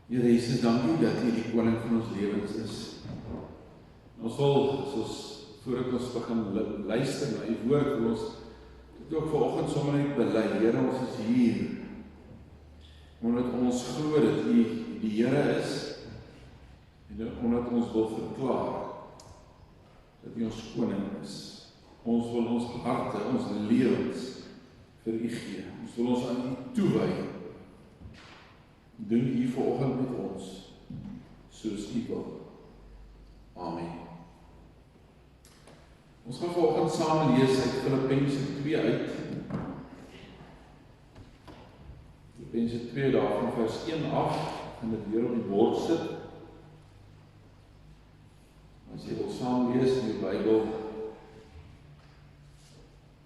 Here Jesus, dankie dat U die koning van ons lewens is. Ons wil, soos voordat ons begin luister na U woord, wil ons dit ook vanoggend sommer net bely. Here, ons is hier, omdat ons glo dat U die Here is, en omdat ons wil verklaar, dat U ons koning is. Ons wil ons harte, ons lewens vir U gee. Ons wil ons aan U toewy. Doen U vanoggend met ons, soos U wil. Amen. Ons gaan vanoggend saam lees uit Filippense 2 uit. Filippense 2 daarvan vers 1 af, en dit weer op die bord sit. As jy wil saam lees in die Bybel,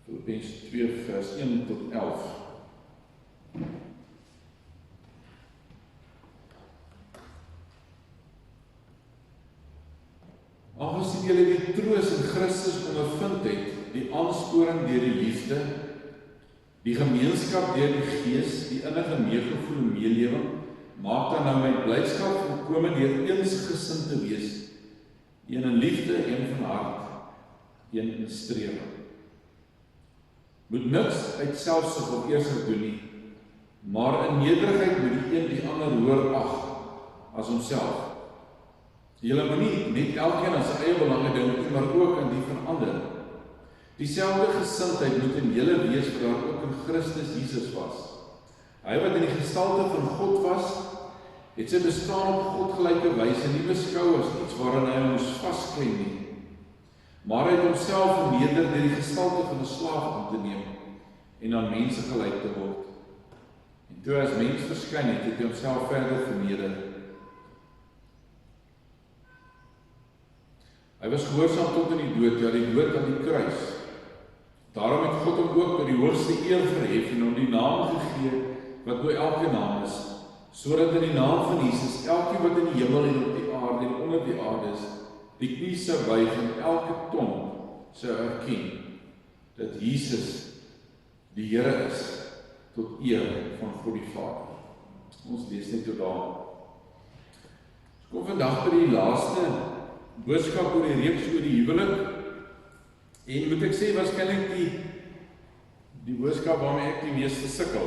Filippense 2 vers 1 tot 11. Aangesien julle die troos in Christus ondervind het, die aansporing deur die liefde, die gemeenskap deur die Gees, die innige meegevoel en meelewing, maak dan nou my blydskap volkome deur eensgesind te wees, een in liefde, een van hart, een in strewe. Moet niks uit selfsug of eersig doen nie, maar in nederigheid moet die een die ander hoër ag as homself. Julle moet nie net elkeen aan sy eie belange dink, maar ook aan die van ander. Dieselfde gesindheid moet in julle wees wat daar ook in Christus Jesus was. Hy wat in die gestalte van God was, het sy bestaan op godgelyke wyse nie beskou as iets waarin hy moes vasklem nie. Maar hy het homself verneder deur die gestalte van 'n slaaf aan te neem en aan mense gelyk te word. En toe as mens verskyn het, het hy homself verder verneder. Hy was gehoorsaam tot in die dood, ja die dood aan die kruis. Daarom het God hom ook tot die hoogste eer verhef en hom die naam gegee wat bo elke naam is, sodat in die naam van Jesus elkeen wat in die hemel en op die aarde en onder die aarde is, die knie sou buig en elke tong sou erken dat Jesus die Here is tot eer van God die Vader. Ons lees net tot daar. Ons kom vandag by die laaste boodskap oor die reeks oor die huwelik, en moet ek sê, waarskynlik die boodskap waarmee ek die meeste sukkel.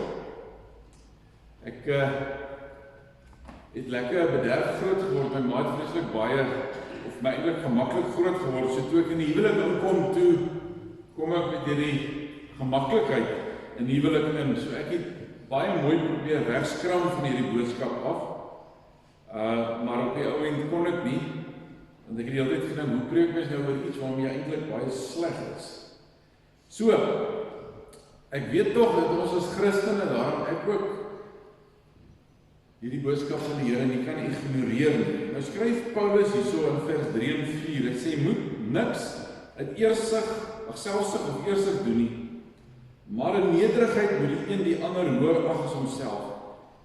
Ek het lekker bederf groot geword, my ma het vreeslik baie, of my eintlik gemaklik groot geword, so toe ek in die huwelik inkom, toe kom ek met hierdie gemaklikheid in die huwelik in, so ek het baie mooi probeer wegskram van hierdie boodskap af, maar op die ou end kon ek nie, want ek het die hele tyd gedink, hoe preek mens nou oor iets waarmee jy eintlik baie sleg is. So, ek weet tog dat ons as Christene daarom ek ook hierdie boodskap van die Here nie kan ignoreer nie. Nou skryf Paulus hierso in vers 3 en 4, hy sê, moet niks uit selfsug of eersig doen nie, maar in nederigheid moet die een die ander hoër ag as homself.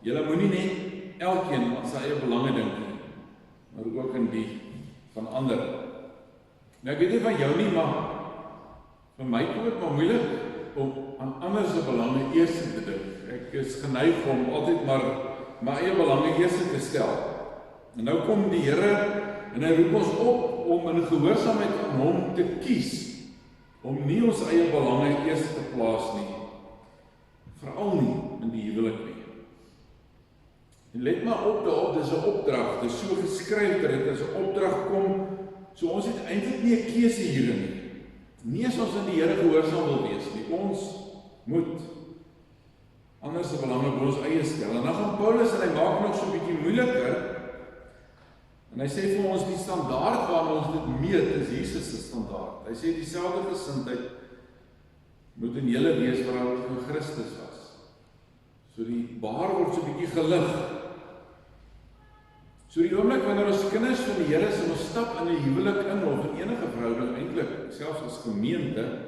Julle moenie net elkeen aan sy eie belange dink nie, maar ook in die van ander. Nou ek weet nie van jou nie, maar vir my kom dit maar moeilik om aan ander se belange eers te dink. Ek is geneig om altyd maar my eie belange eers te stel. En nou kom die Here en hy roep ons op om in gehoorsaamheid aan hom te kies, om nie ons eie belange eers te plaas nie, veral nie in die huwelik nie. En let maar op daarop, dis 'n opdrag, dis so geskryf dat dit as 'n opdrag kom, so ons het eintlik nie 'n keuse hierin nie. Nie as ons in die Here gehoorsaam wil wees nie, ons moet anders se belange op ons eie stel. En dan gaan Paulus en hy maak nog so 'n bietjie moeiliker, en hy sê vir ons die standaard waarna ons dit meet is Jesus se standaard. Hy sê dieselfde gesindheid moet in julle wees wat daar in Christus was. So die baar word so 'n bietjie gelig. So die oomblik wanneer ons kinders van die Here is en ons stap in 'n huwelik in of in enige verhouding eintlik, selfs as gemeente,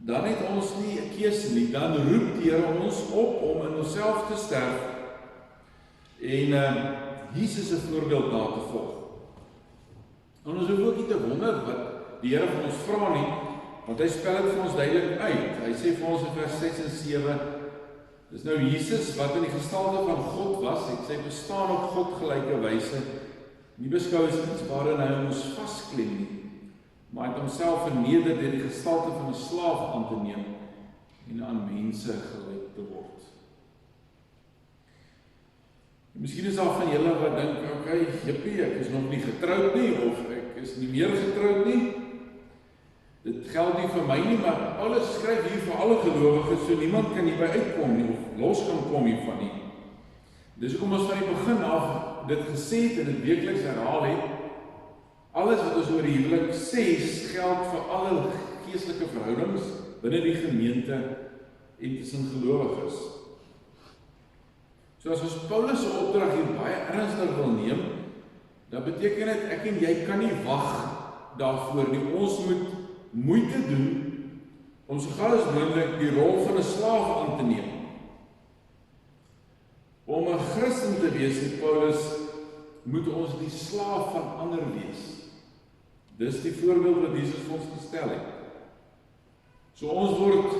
dan het ons nie 'n keuse nie, dan roep die Here ons op om in onsself te sterf en Jesus se voorbeeld na te volg. En ons hoef ook nie te wonder wat die Here van ons vra nie, want hy spel dit vir ons duidelik uit. Hy sê vir ons in vers 6 en 7, dis nou Jesus wat in die gestalte van God was, het dat sy bestaan op godgelyke wyse nie beskou as iets waarin hy ons vasklem nie, maar hy het homself verneder deur die gestalte van 'n slaaf aan te neem en aan mense gelyk te word. Miskien is daar van julle wat dink, okay, jippie, ek is nog nie getroud nie, of ek is nie meer getroud nie. Dit geld nie vir my nie, maar Paulus skryf hier vir alle gelowiges, so niemand kan hierby uitkom nie, of los kan kom hiervan nie. Dis hoekom ons van die begin af dit gesê het en dit weekliks herhaal het. Alles wat ons oor die huwelik sê, geld vir alle geestelike verhoudings binne die gemeente en tussen gelowiges. So as ons Paulus se opdrag hier baie ernstig wil neem, dan beteken dit ek en jy kan nie wag daarvoor nie. Ons moet moeite doen om so gou as moontlik die rol van 'n slaaf aan te neem. Om 'n Christen te wees, sê Paulus, moet ons die slaaf van ander wees. Dis die voorbeeld wat Jesus vir ons gestel het. So ons word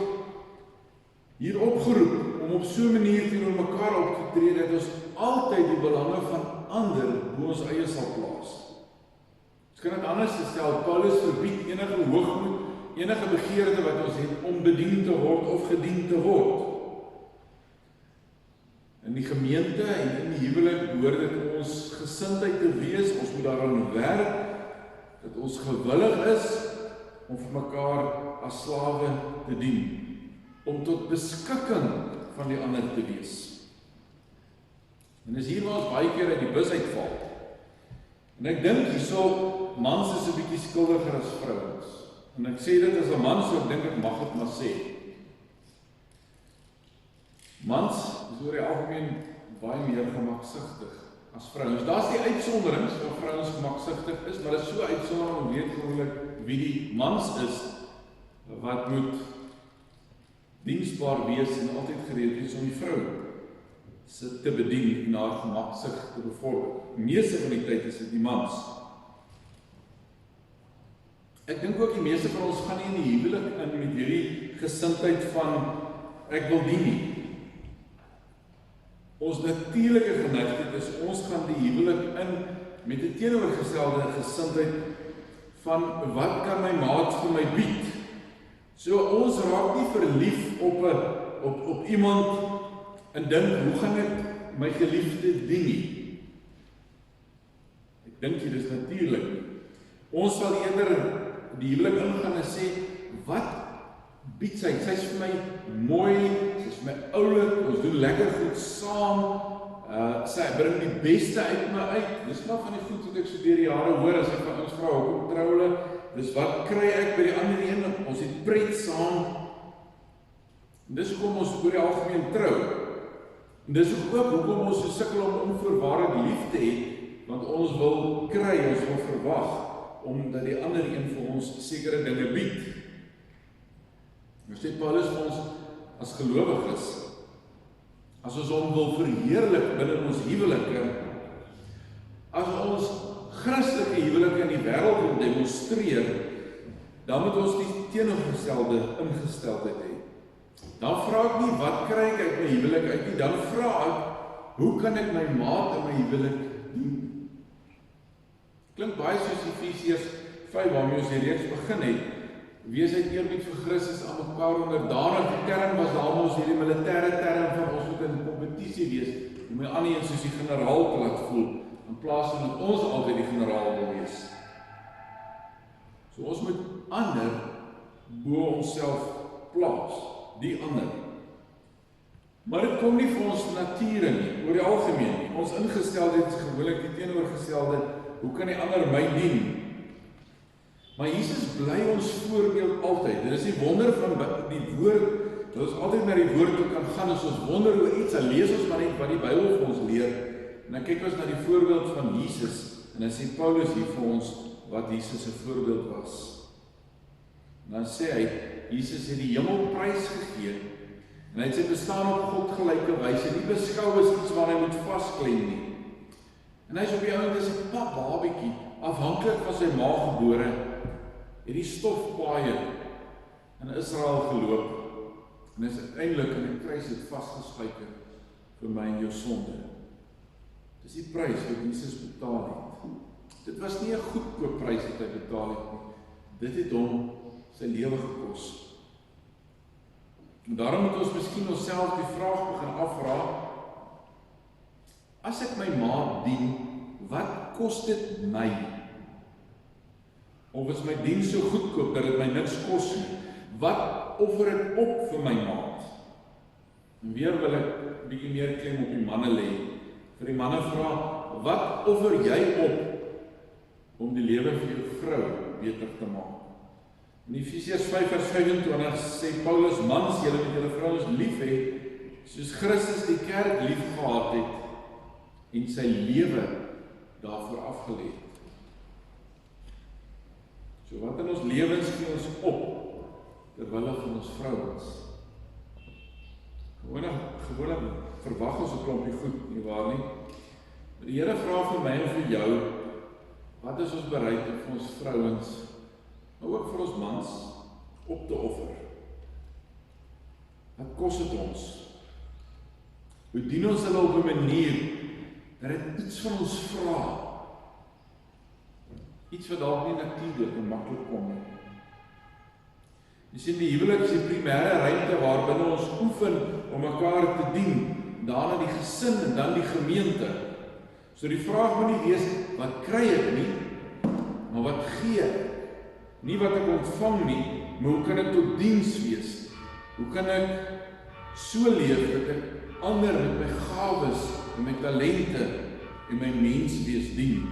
hier opgeroep om op so 'n manier teenoor mekaar op te tree dat ons altyd die belange van ander bo ons eie sal plaas. Ons kan dit anders stel, Paulus verbied enige hoogmoed, enige begeerte wat ons het om bedien te word of gedien te word. In die gemeente en in die huwelik behoort dit ons gesindheid te wees, ons moet daaraan werk, dat ons gewillig is om vir mekaar as slawe te dien, om tot beskikking van die ander te wees. En dis hier waar ons baie keer uit die bus uitval. En ek dink hierso, mans is 'n bietjie skuldiger as vrouens. En ek sê dit as 'n man, so ek dink ek mag dit maar sê. Mans is oor die algemeen baie meer gemaksigtig as vrouens. Daar's die uitsonderings waar vrouens gemaksigtig is, maar dit is so uitsondering om weet gewoonlik wie die mans is wat moet diensbaar wees en altyd gereed wees om die vrou te bedien en haar gemaksig te bevorder. Meeste van die tyd is dit die mans. Ek dink ook die meeste van ons gaan nie in die huwelik in met hierdie gesindheid van ek wil dien nie. Ons natuurlike geneigtheid is ons gaan die huwelik in met 'n teenoorgestelde gesindheid van wat kan my maat vir my bied? So ons raak nie verlief op iemand en dink hoe gaan ek my geliefde dien nie? Ek dink dit is natuurlik. Ons sal eerder die huwelik ingaan en sê wat bied sy? Sy is vir my mooi, sy is vir my oulik, ons doen lekker goed saam, sy bring die beste uit my uit. Dis nog van die goed wat ek so deur die jare hoor, as ek van ons vra, hoekom trou hulle? Dis wat kry ek by die ander een? Ons het pret saam. En dis hoekom ons oor die algemeen trou. En dis ook hoekom ons so sukkel om onvoorwaardelike lief te hê, want ons wil kry, ons wil verwag, omdat die ander een vir ons sekere dinge bied. Nou sê Paulus vir ons as gelowiges, as ons hom wil verheerlik binne ons huwelike, as ons Christelike huwelike in die wêreld wil demonstreer, dan moet ons die teenoorgestelde ingesteldheid hê. Dan vra ek nie wat kry ek uit my huwelik uit nie, dan vra ek hoe kan ek my maat in my huwelik dien? Klink baie soos Efesiërs 5 waarmee ons die reeks begin het. Wees uit eerbied vir Christus aan mekaar onderdanig. Die term was daar ons hierdie militêre term van ons moet in kompetisie wees om my ander een soos die generaal te laat voel, in plaas van dat ons altyd die generaal wil wees. So ons moet ander bo onsself plaas, die ander. Maar dit kom nie vir ons nature nie, oor die algemeen nie. Ons ingesteldheid is gewoonlik die teenoorgestelde, hoe kan die ander my dien? Maar Jesus bly ons voorbeeld altyd. Dit is die wonder van die woord, dat ons altyd na die woord toe kan gaan, as ons wonder oor iets, dan lees ons maar net wat die Bybel vir ons leer, en dan kyk ons na die voorbeeld van Jesus, en dan sê Paulus hier vir ons, wat Jesus se voorbeeld was. En dan sê hy, Jesus het die hemel prys gegee, en hy het sy bestaan op godgelyke wyse, nie beskou as iets waar hy moet vasklem nie. En hy is op die ouend as 'n pap babietjie, afhanklik van sy ma gebore, het die stofpaaie in Israel geloop, en is uiteindelik in die kruis het vasgespijker vir my en jou sonde. Dis die prys wat Jesus betaal het. Dit was nie 'n goedkoop prys wat hy betaal het nie. Dit het hom sy lewe gekos. En daarom moet ons miskien onsself die vraag begin afvra, as ek my maat dien, wat kos dit my? Of is my diens so goedkoop dat dit my niks kos nie? Wat offer ek op vir my maat? En weer wil ek 'n bietjie meer klem op die manne lê. Vir die manne vra, wat offer jy op om die lewe vir jou vrou beter te maak? In Efesiërs 5:25 sê Paulus, mans, julle moet julle vrouens lief hê, soos Christus die kerk lief gehad het en sy lewe daarvoor afgelê het. So wat in ons lewens gee ons op terwille van ons vrouens? Gewoonlik verwag ons 'n klompie goed, nie waar nie? Maar die Here vra vir my en vir jou, wat is ons bereid om vir ons vrouens, maar ook vir ons mans, op te offer? Wat kos dit ons? Hoe dien ons hulle op 'n manier dat dit iets van ons vra? Iets wat dalk nie natuurlik en maklik kom nie. Jy sien, die huwelik is die primêre ruimte waarbinne ons oefen om mekaar te dien, daarna die gesin en dan die gemeente. So die vraag moet nie wees, wat kry ek nie, maar wat gee ek? Nie wat ek ontvang nie, maar hoe kan ek tot diens wees? Hoe kan ek so leef dat ek ander met my gawes en my talente en my menswees dien?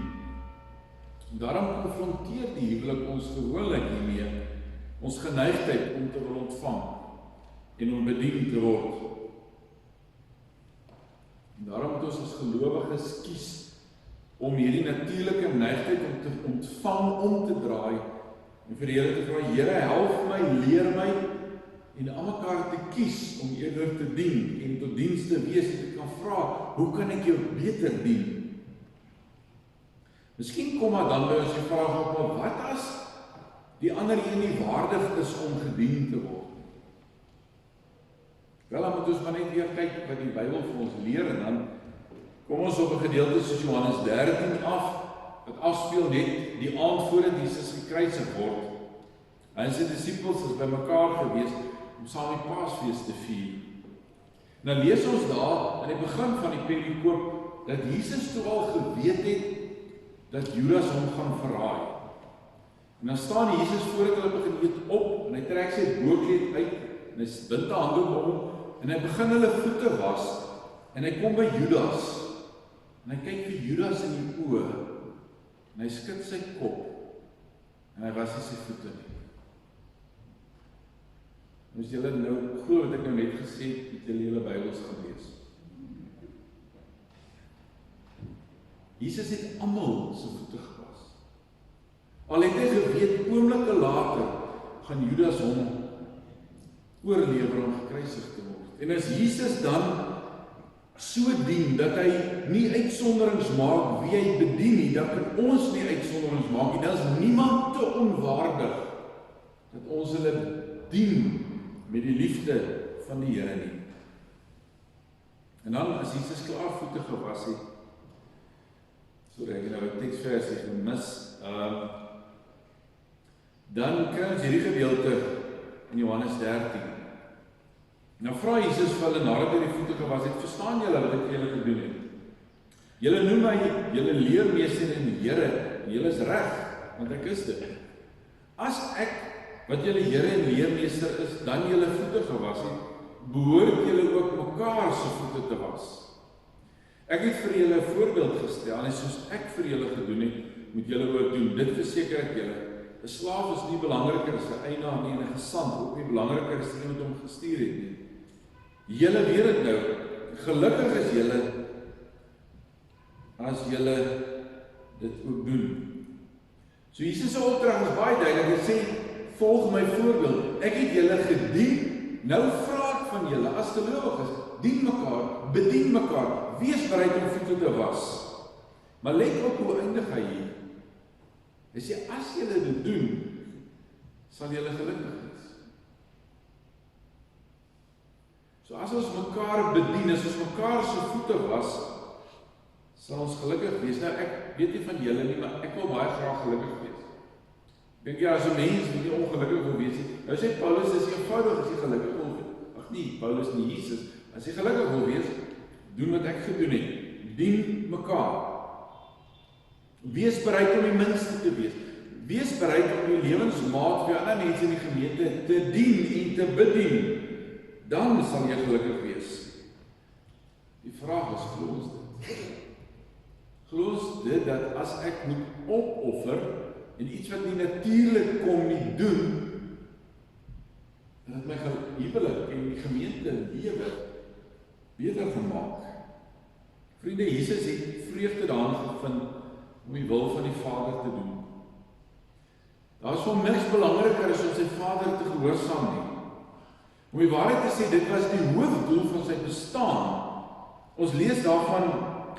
En daarom konfronteer die huwelik ons gewoonlik hiermee, ons geneigtheid om te wil ontvang en om bedien te word. En daarom moet ons as gelowiges kies om hierdie natuurlike neigtheid om te ontvang, om te draai en vir die Here te vra, Here, help my, leer my en aan mekaar te kies om eerder te dien en tot diens te wees en te kan vra, hoe kan ek jou beter dien? Miskien kom maar dan by ons die vraag op, wat as die ander een nie waardig is om gedien te word? Wel, dan moet ons maar net weer kyk wat die Bybel vir ons leer en dan kom ons op 'n gedeelte soos Johannes 13 af, wat afspeel net die aand voordat Jesus gekruisig word. Hy en sy disippels is by mekaar gewees om saam die Paasfees te vier. En dan lees ons daar in die begin van die Pentekoop dat Jesus toe al geweet het dat Judas hom gaan verraai. En dan staan Jesus voordat hulle begin eet op en hy trek sy boekleed uit en hy bind 'n handdoek om en hy begin hulle voete was en hy kom by Judas en hy kyk vir Judas in die oë en hy skud sy kop en hy was nie sy voete nie. As julle nou glo wat ek nou net gesê het julle hele Bybels gelees. Jesus het almal se voete gewas. Al het hy geweet oomblikke later gaan Judas hom oorlewer om gekruisig te word. En as Jesus dan so dien dat hy nie uitsonderings maak wie hy bedien nie, dan kan ons nie uitsonderings maak nie. Dan is niemand te onwaardig dat ons hulle dien met die liefde van die Here nie. En dan as Jesus klaar voete gewas het, sorry, ek het nou 'n teksversie gemis, dan kry ons hierdie gedeelte in Johannes 13. Nou vra Jesus vir hulle nadat hy die voete gewas het, verstaan julle wat ek julle gedoen het? Julle noem my julle leermeester en Here, en julle is reg, want ek is dit. As ek, wat julle Here en leermeester is, dan julle voete gewas het, behoort julle ook mekaar se voete te was. Ek het vir julle 'n voorbeeld gestel, en soos ek vir julle gedoen het, moet julle ook doen. Dit verseker ek julle. 'n Slaaf is nie belangriker as 'n eienaar nie, en 'n gesant ook nie belangriker as iemand hom gestuur het nie. Julle weet dit nou, gelukkig is julle as julle dit ook doen. So Jesus se opdrag is baie duidelik. Hy sê, volg my voorbeeld. Ek het julle gedien, nou vra ek van julle as gelowiges, dien mekaar, bedien mekaar, wees bereid om voete te was. Maar let op hoe eindig hy hier. Hy sê, as julle dit doen, sal julle gelukkig wees. So as ons mekaar bedien, as ons mekaar se voete was, sal ons gelukkig wees. Nou ek weet nie van julle nie, maar ek wil baie graag gelukkig wees. Ek dink as 'n mens nie ongelukkig wil wees nie. Nou sê Paulus, dis eenvoudig as jy gelukkig wil wees. Ag nee, Paulus nie, Jesus. As jy gelukkig wil wees, doen wat ek gedoen het. Dien mekaar. Wees bereid om die minste te wees. Wees bereid om jou lewensmaat vir ander mense in die gemeente te dien en te bedien. Dan sal jy gelukkig wees. Die vraag is, glo ons dit? Glo ons dit dat as ek moet opoffer en iets wat nie natuurlik kom nie doen, dat my huwelik en die gemeente lewe beter gemaak. Vriende, Jesus het vreugde daarin gevind om die wil van die Vader te doen. Daar is vir hom niks belangriker as om sy Vader te gehoorsaam nie. Om die waarheid te sê, dit was die hoofdoel van sy bestaan. Ons lees daarvan,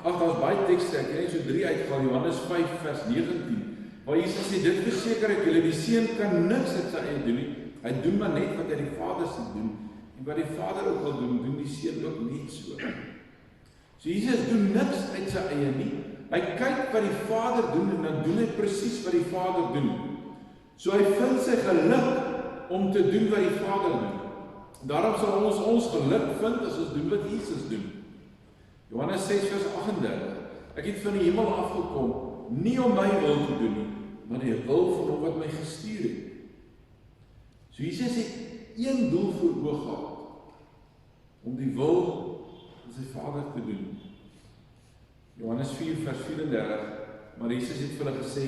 daar's baie tekste, ek het net so 3 uitgehaal, Johannes 5 vers 19, waar Jesus sê, dit verseker ek julle, die Seun kan niks uit sy eie doen nie, hy doen maar net wat hy die Vader sê doen, en wat die Vader ook wil doen, doen die Seun ook net so. So Jesus doen niks uit sy eie nie, hy kyk wat die Vader doen, en dan doen hy presies wat die Vader doen. So hy vind sy geluk om te doen wat die Vader doen. Daarom sal ons geluk vind as ons doen wat Jesus doen. Johannes 6 vers 38, ek het van die hemel afgekom, nie om my wil te doen nie, maar die wil van hom wat my gestuur het. So Jesus het een doel voor oog gehad, om die wil van sy Vader te doen. Johannes 4 vers 34, maar Jesus het vir hulle gesê,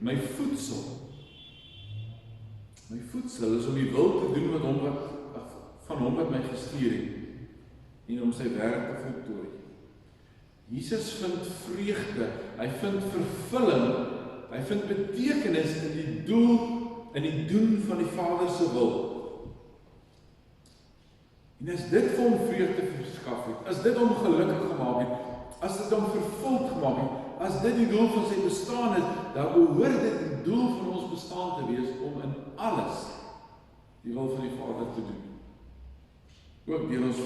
my voedsel is om die wil te doen van hom wat my gestuur het, en om sy werk te voltooi. Jesus vind vreugde, hy vind vervulling, hy vind betekenis in die doel, in die doen van die Vader se wil. En as dit vir hom vreugde verskaf het, as dit hom gelukkig gemaak het, as dit hom vervuld gemaak het, as dit die doel van sy bestaan is, dan behoort dit die doel van ons bestaan te wees, om in alles die wil van die Vader te doen. Ook deur ons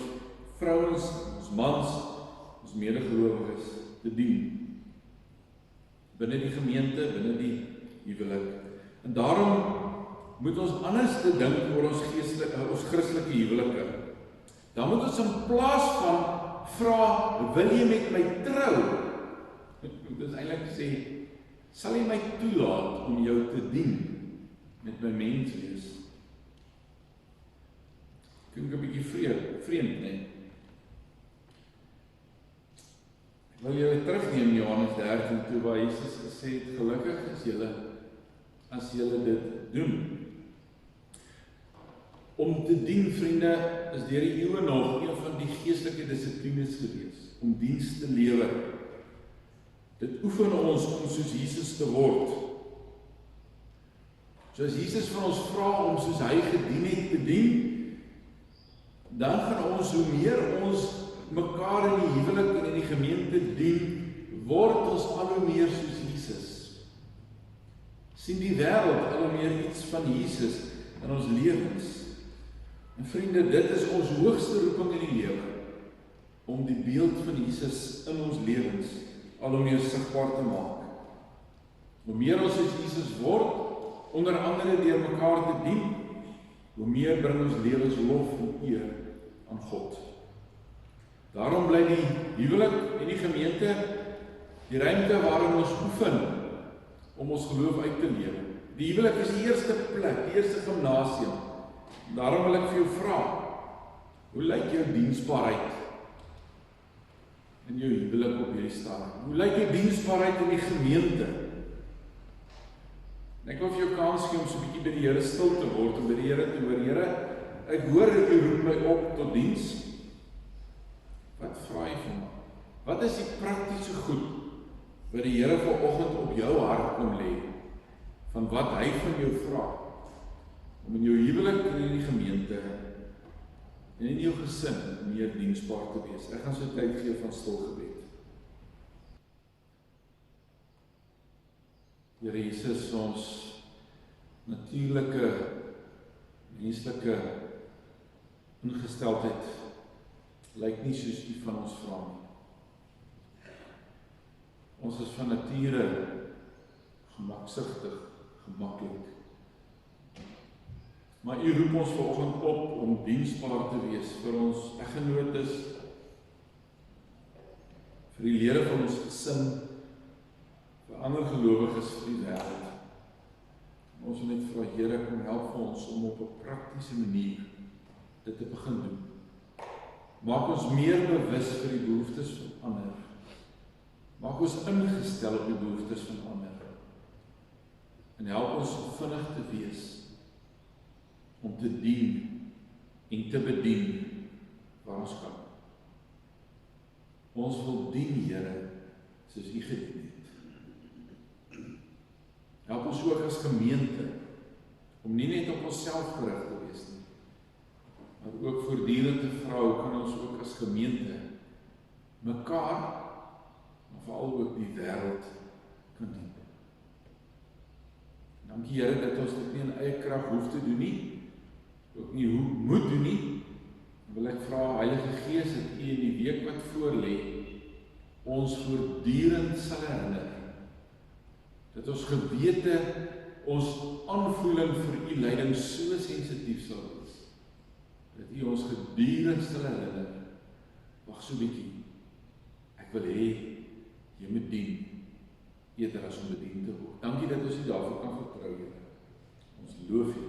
vrouens, ons mans, ons medegelowiges te dien. Binne die gemeente, binne die huwelik. En daarom moet ons anders te dink oor ons Christelike huwelike. Dan moet ons in plaas van vra, wil jy met my trou? Moet ons eintlik sê, sal jy my toelaat om jou te dien met my menswees? Klink 'n bietjie vreemd, nee. Ek wil julle terugneem in Johannes 13 toe, waar Jesus gesê het, gelukkig is julle, as julle dit doen. Om te dien, vriende, is deur die eeue nog een van die geestelike dissiplines gewees, om diens te lewer. Dit oefen ons om soos Jesus te word. So as Jesus van ons vra om soos hy gedien het te dien, dan gaan ons, hoe meer ons mekaar in die huwelik en in die gemeente dien, word ons al hoe meer soos Jesus. Sien die wêreld al hoe meer iets van Jesus in ons lewens. En vriende, dit is ons hoogste roeping in die lewe, om die beeld van Jesus in ons lewens al hoe meer sigbaar te maak. Hoe meer ons soos Jesus word, onder andere deur mekaar te dien, hoe meer bring ons lewens lof en eer aan God. Daarom bly die huwelik en die gemeente die ruimte waarin ons oefen om ons geloof uit te lewe. Die huwelik is die eerste plek, die eerste gimnasium. Daarom wil ek vir jou vra, hoe lyk jou diensbaarheid in jou huwelik op hierdie stadium? Hoe lyk jou diensbaarheid in die gemeente? En ek wil vir jou kans gee om so 'n bietjie by die Here stil te word, om by die Here te hoor, Here, ek hoor u roep my op tot diens. Wat vra jy van my? Wat is die praktiese goed wat die Here vanoggend op jou hart kom lê, van wat hy van jou vra, om in jou huwelik en in die gemeente en in jou gesin meer diensbaar te wees? Ek gaan so tyd gee van stil gebed. Here Jesus, ons natuurlike, menslike ingesteldheid lyk nie soos u van ons vra nie. Ons is van nature gemaksigtig, gemaklik. Maar U roep ons vanoggend op om diensbaar te wees vir ons eggenotes, vir die lede van ons gesin, vir ander gelowiges vir die wêreld. Ons wil net vra, Here, kom help vir ons om op 'n praktiese manier dit te begin doen. Maak ons meer bewus vir die behoeftes van ander. Maak ons ingestel op die behoeftes van ander. En help ons om vinnig te wees om te dien en te bedien waar ons kan. Ons wil dien, Here, soos U gedien het. Help ons ook as gemeente om nie net op onsself gerig te wees nie, maar ook voortdurend te vra, hoe kan ons ook as gemeente mekaar, maar veral ook die wêreld kan dien. Dankie, Here, dat ons dit nie in eie krag hoef te doen nie, ook nie moet doen nie. Wil ek vra, Heilige Gees, dat U in die week wat voorlê ons voortdurend sal herinner, dat ons gewete, ons aanvoeling vir U leiding so sensitief sal wees, dat U ons gedurend sal herinner, wag so bietjie, ek wil hê jy moet dien, eerder as om bedien te word. Dankie dat ons U daarvoor kan vertrou, Here. Ons loof U.